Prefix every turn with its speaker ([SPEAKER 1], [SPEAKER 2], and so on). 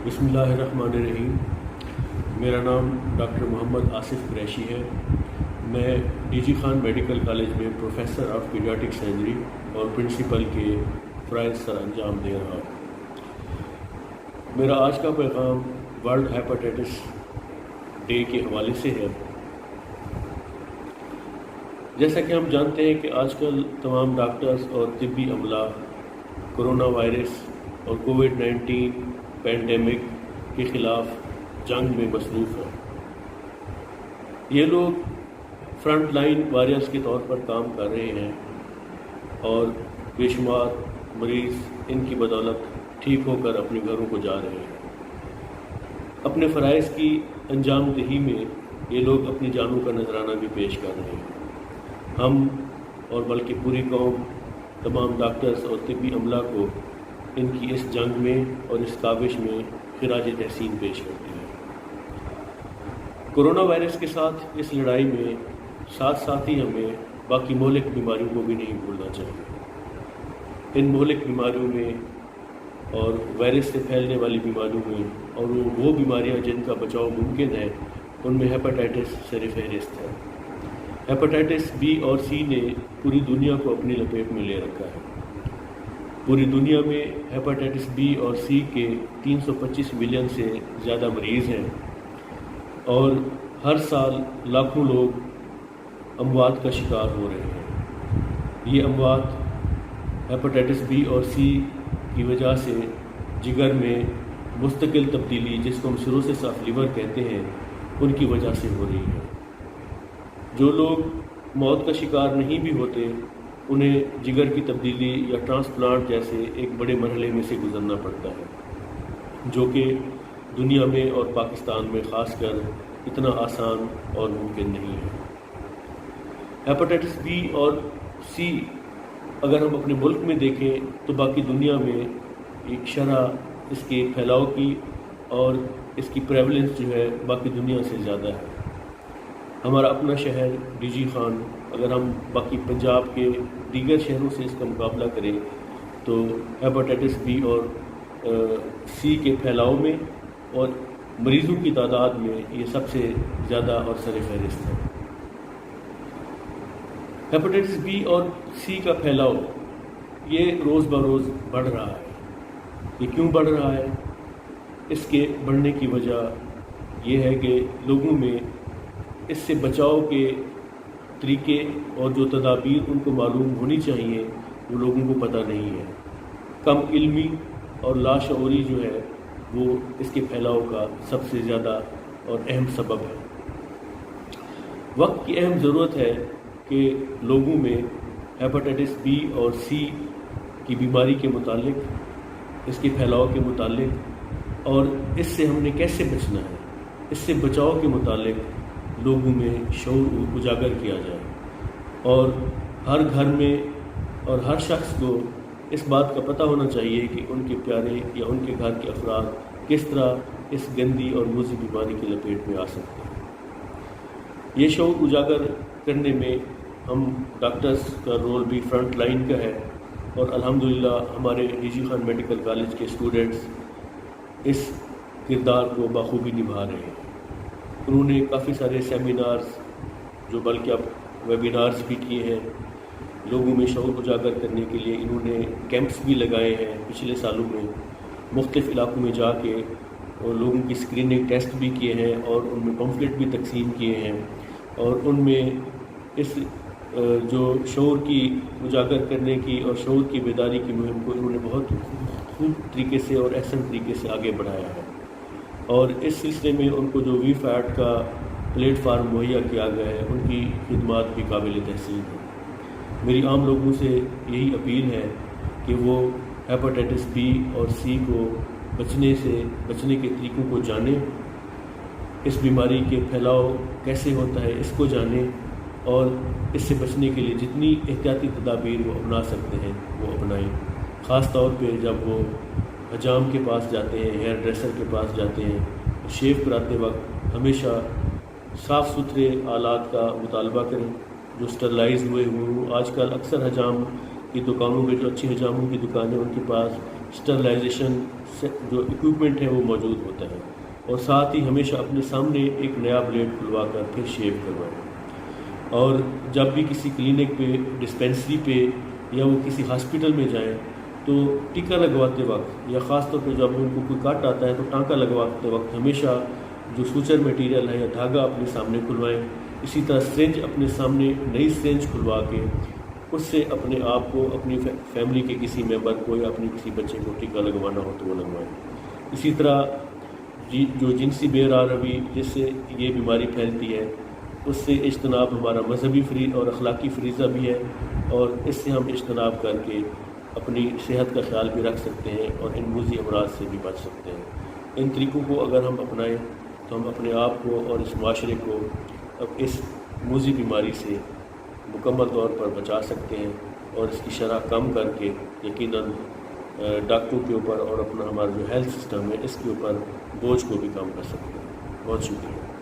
[SPEAKER 1] بسم اللہ الرحمن الرحیم۔ میرا نام ڈاکٹر محمد آصف قریشی ہے۔ میں ڈی جی خان میڈیکل کالج میں پروفیسر آف پیڈیاٹک سرجری اور پرنسپل کے فرائض سر انجام دے رہا ہوں۔ میرا آج کا پیغام ورلڈ ہیپاٹائٹس ڈے کے حوالے سے ہے۔ جیسا کہ ہم جانتے ہیں کہ آج کل تمام ڈاکٹرز اور طبی عملہ کرونا وائرس اور کووڈ-19 پینڈیمک کے خلاف جنگ میں مصروف ہیں۔ یہ لوگ فرنٹ لائن واریئرز کے طور پر کام کر رہے ہیں اور بے شمار مریض ان کی بدولت ٹھیک ہو کر اپنے گھروں کو جا رہے ہیں۔ اپنے فرائض کی انجام دہی میں یہ لوگ اپنی جانوں کا نذرانہ بھی پیش کر رہے ہیں۔ ہم اور بلکہ پوری قوم تمام ڈاکٹرز اور طبی عملہ کو ان کی اس جنگ میں اور اس کاوش میں خراج تحسین پیش کرتی ہے۔ کرونا وائرس کے ساتھ اس لڑائی میں ساتھ ہی ہمیں باقی مہلک بیماریوں کو بھی نہیں بھولنا چاہیے۔ ان مہلک بیماریوں میں اور وائرس سے پھیلنے والی بیماریوں میں اور وہ بیماریاں جن کا بچاؤ ممکن ہے ان میں ہیپاٹائٹس سر فہرست ہے۔ ہیپاٹائٹس بی اور سی نے پوری دنیا کو اپنی لپیٹ میں لے رکھا ہے۔ پوری دنیا میں ہیپاٹائٹس بی اور سی کے 325 ملین سے زیادہ مریض ہیں اور ہر سال لاکھوں لوگ اموات کا شکار ہو رہے ہیں۔ یہ اموات ہیپاٹائٹس بی اور سی کی وجہ سے جگر میں مستقل تبدیلی، جس کو ہم سیروسس آف لیور کہتے ہیں، ان کی وجہ سے ہو رہی ہے۔ جو لوگ موت کا شکار نہیں بھی ہوتے انہیں جگر کی تبدیلی یا ٹرانسپلانٹ جیسے ایک بڑے مرحلے میں سے گزرنا پڑتا ہے، جو کہ دنیا میں اور پاکستان میں خاص کر اتنا آسان اور ممکن نہیں ہے۔ ہیپاٹائٹس بی اور سی اگر ہم اپنے ملک میں دیکھیں تو باقی دنیا میں ایک شرح اس کے پھیلاؤ کی اور اس کی پریولنس جو ہے باقی دنیا سے زیادہ ہے۔ ہمارا اپنا شہر ڈی جی خان، اگر ہم باقی پنجاب کے دیگر شہروں سے اس کا مقابلہ کریں تو ہیپاٹائٹس بی اور سی کے پھیلاؤ میں اور مریضوں کی تعداد میں یہ سب سے زیادہ اور سر فہرست ہے۔ ہیپاٹائٹس بی اور سی کا پھیلاؤ یہ روز بروز بڑھ رہا ہے۔ یہ کیوں بڑھ رہا ہے؟ اس کے بڑھنے کی وجہ یہ ہے کہ لوگوں میں اس سے بچاؤ کے طریقے اور جو تدابیر ان کو معلوم ہونی چاہیے وہ لوگوں کو پتہ نہیں ہے۔ کم علمی اور لاشعوری جو ہے وہ اس کے پھیلاؤ کا سب سے زیادہ اور اہم سبب ہے۔ وقت کی اہم ضرورت ہے کہ لوگوں میں ہیپاٹائٹس بی اور سی کی بیماری کے متعلق، اس کے پھیلاؤ کے متعلق اور اس سے ہم نے کیسے بچنا ہے، اس سے بچاؤ کے متعلق لوگوں میں شعور اجاگر کیا جائے اور ہر گھر میں اور ہر شخص کو اس بات کا پتہ ہونا چاہیے کہ ان کے پیارے یا ان کے گھر کے افراد کس طرح اس گندی اور موذی بیماری کی لپیٹ میں آ سکتے ہیں۔ یہ شعور اجاگر کرنے میں ہم ڈاکٹرز کا رول بھی فرنٹ لائن کا ہے اور الحمدللہ ہمارے ڈی جی خان میڈیکل کالج کے اسٹوڈنٹس اس کردار کو بخوبی نبھا رہے ہیں۔ انہوں نے کافی سارے سیمینارز، جو بلکہ اب ویبینارز بھی کیے ہیں، لوگوں میں شعور اجاگر کرنے کے لیے انہوں نے کیمپس بھی لگائے ہیں پچھلے سالوں میں، مختلف علاقوں میں جا کے اور لوگوں کی اسکریننگ ٹیسٹ بھی کیے ہیں اور ان میں پمفلٹ بھی تقسیم کیے ہیں اور ان میں اس جو شعور کی اجاگر کرنے کی اور شعور کی بیداری کی مہم کو انہوں نے بہت خوب طریقے سے اور احسن طریقے سے آگے بڑھایا ہے اور اس سلسلے میں ان کو جو وی فیٹ کا پلیٹ فارم مہیا کیا گیا ہے ان کی خدمات بھی قابل تحسین ہیں۔ میری عام لوگوں سے یہی اپیل ہے کہ وہ ہیپاٹائٹس بی اور سی کو بچنے کے طریقوں کو جانیں، اس بیماری کے پھیلاؤ کیسے ہوتا ہے اس کو جانیں اور اس سے بچنے کے لیے جتنی احتیاطی تدابیر وہ اپنا سکتے ہیں وہ اپنائیں، خاص طور پہ جب وہ حجام کے پاس جاتے ہیں، ہیئر ڈریسر کے پاس جاتے ہیں، شیو کراتے وقت ہمیشہ صاف ستھرے آلات کا مطالبہ کریں جو اسٹرلائز ہوئے ہوں۔ آج کل اکثر حجام کی دکانوں میں، جو اچھی حجاموں کی دکانیں ان کے پاس اسٹرلائزیشن جو اکوپمنٹ ہے وہ موجود ہوتا ہے، اور ساتھ ہی ہمیشہ اپنے سامنے ایک نیا بلیڈ کھلوا کر پھر شیو کروائیں۔ اور جب بھی کسی کلینک پہ، ڈسپینسری پہ یا وہ کسی ہاسپٹل میں جائیں تو ٹیکا لگواتے وقت یا خاص طور پہ جب ان کو کوئی کٹ آتا ہے تو ٹانکا لگواتے وقت ہمیشہ جو سوچر میٹیریل ہے یا دھاگا اپنے سامنے کھلوائیں۔ اسی طرح سرنج اپنے سامنے نئی سرنج کھلوا کے اس سے اپنے آپ کو، اپنی فیملی کے کسی ممبر کو یا اپنے کسی بچے کو ٹیکا لگوانا ہو تو وہ لگوائیں۔ اسی طرح جو جنسی بے روی جس سے یہ بیماری پھیلتی ہے، اس سے اجتناب ہمارا مذہبی اور اخلاقی فریضہ بھی ہے، اور اس سے ہم اجتناب کر کے اپنی صحت کا خیال بھی رکھ سکتے ہیں اور ان موذی امراض سے بھی بچ سکتے ہیں۔ ان طریقوں کو اگر ہم اپنائیں تو ہم اپنے آپ کو اور اس معاشرے کو اب اس موذی بیماری سے مکمل طور پر بچا سکتے ہیں، اور اس کی شرح کم کر کے یقیناً ڈاکٹروں کے اوپر اور اپنا ہمارا جو ہیلتھ سسٹم ہے اس کے اوپر بوجھ کو بھی کم کر سکتے ہیں۔ بہت شکریہ۔